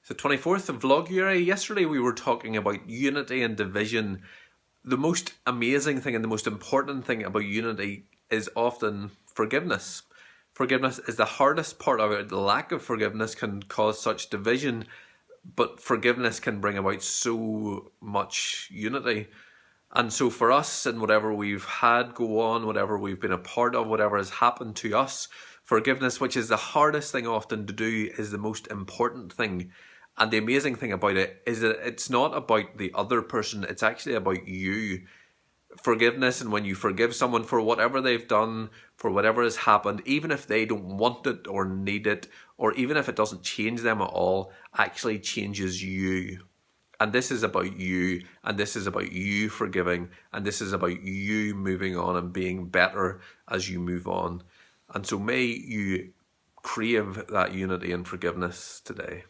So 24th of Vloguary. Yesterday we were talking about unity and division. The most amazing thing and the most important thing about unity is often forgiveness. Forgiveness is the hardest part of it. The lack of forgiveness can cause such division, but forgiveness can bring about so much unity. And so for us, and whatever we've had go on, whatever we've been a part of, whatever has happened to us, forgiveness, which is the hardest thing often to do, is the most important thing. And the amazing thing about it is that it's not about the other person, it's actually about you. Forgiveness, and when you forgive someone for whatever they've done, for whatever has happened, even if they don't want it or need it, or even if it doesn't change them at all, actually changes you. And this is about you, and this is about you forgiving, and this is about you moving on and being better as you move on. And so may you crave that unity and forgiveness today.